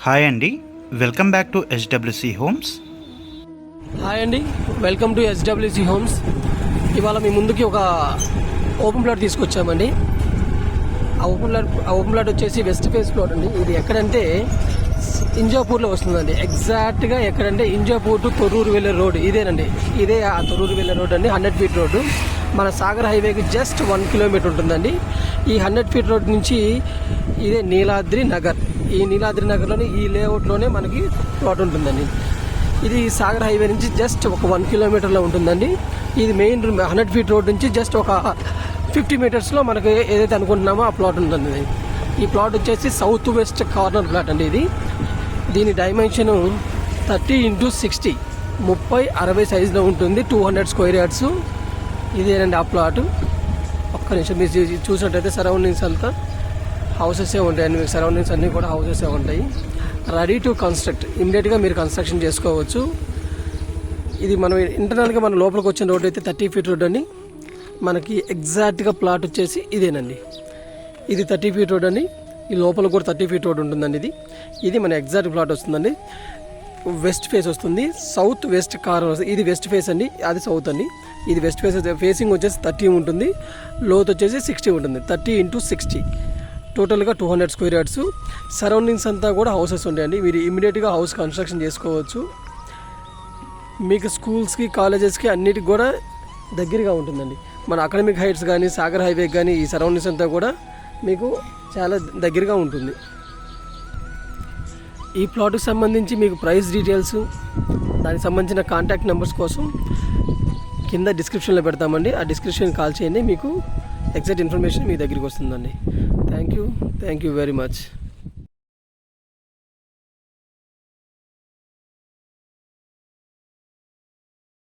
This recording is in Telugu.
హాయ్ అండి, welcome back to SWC Homes. Hi అండి, వెల్కమ్ టు ఎస్డబ్ల్యూసి హోమ్స్. ఇవాళ మీ ముందుకి ఒక ఓపెన్ ప్లాట్ తీసుకొచ్చామండి. ఆ ఓపెన్ ప్లాట్ వచ్చేసి వెస్ట్ ఫేస్ ప్లాట్ అండి. ఇది ఎక్కడంటే ఇంజాపూర్లో వస్తుందండి. ఎగ్జాక్ట్గా ఎక్కడంటే ఇంజాపూర్ టు తొర్రూరు వెళ్ళే రోడ్ ఇదేనండి. ఇదే ఆ తొర్రూరు వెళ్ళే రోడ్ అండి. 100 ఫీట్ రోడ్డు మన సాగర్ హైవేకి జస్ట్ 1 కిలోమీటర్ ఉంటుందండి. ఈ 100 ఫీట్ రోడ్ నుంచి ఇదే నీలాద్రి నగర్. ఈ నీలాద్రి నగర్లోని ఈ లేఅవుట్లోనే మనకి ప్లాట్ ఉంటుందండి. ఇది సాగర్ హైవే నుంచి జస్ట్ ఒక 1 కిలోమీటర్లో ఉంటుందండి. ఇది మెయిన్ 100 ఫీట్ రోడ్ నుంచి జస్ట్ ఒక 50 మీటర్స్లో మనకి ఏదైతే అనుకుంటున్నామో ఆ ప్లాట్ ఉంటుంది. ఈ ప్లాట్ వచ్చేసి సౌత్ వెస్ట్ కార్నర్ ప్లాట్ అండి. దీని డైమెన్షను 30x60 30-60 సైజులో ఉంటుంది. 200 స్క్వేర్ యార్డ్స్ ఇదేనండి ఆ ప్లాట్. ఒక్క నిమిషం మీరు చూసినట్టయితే సరౌండింగ్స్ అంతా హౌసెసే ఉంటాయండి. మీకు సరౌండింగ్స్ అన్నీ కూడా హౌసెసే ఉంటాయి. రెడీ టు కన్స్ట్రక్ట్, ఇమ్మీడియట్గా మీరు కన్స్ట్రక్షన్ చేసుకోవచ్చు. ఇది మనం ఇంటర్నల్గా మన లోపలికి వచ్చిన రోడ్ అయితే 30 ఫీట్ రోడ్ అండి. మనకి ఎగ్జాక్ట్గా ప్లాట్ వచ్చేసి ఇదేనండి. ఇది 30 ఫీట్ రోడ్ అండి. ఈ లోపల కూడా 30 ఫీట్ రోడ్ ఉంటుందండి. ఇది మన ఎగ్జాక్ట్ ప్లాట్ వస్తుందండి. వెస్ట్ ఫేస్ వస్తుంది. సౌత్ వెస్ట్ కార్నర్ వస్తుంది. ఇది వెస్ట్ ఫేస్ అండి, అది సౌత్ అండి. ఇది వెస్ట్ ఫేస్. ఫేసింగ్ వచ్చేసి 30 ఉంటుంది, లోత్ వచ్చేసి 60 ఉంటుంది. 30x60 టోటల్గా 200 స్క్వేర్ యార్డ్స్. సరౌండింగ్స్ అంతా కూడా హౌసెస్ ఉంటాయండి. మీరు ఇమీడియట్గా హౌస్ కన్స్ట్రక్షన్ చేసుకోవచ్చు. మీకు స్కూల్స్కి కాలేజెస్కి అన్నిటికి కూడా దగ్గరగా ఉంటుందండి. మన అకాడమిక్ హైట్స్ కానీ సాగర్ హైవే కానీ ఈ సరౌండింగ్స్ అంతా కూడా మీకు చాలా దగ్గరగా ఉంటుంది. ఈ ప్లాట్కి సంబంధించి మీకు ప్రైస్ డీటెయిల్స్, దానికి సంబంధించిన కాంటాక్ట్ నెంబర్స్ కోసం కింద డిస్క్రిప్షన్లో పెడతామండి. ఆ డిస్క్రిప్షన్ కాల్ చేయండి, మీకు ఎగ్జాక్ట్ ఇన్ఫర్మేషన్ మీ దగ్గరికి వస్తుందండి. Thank you very much.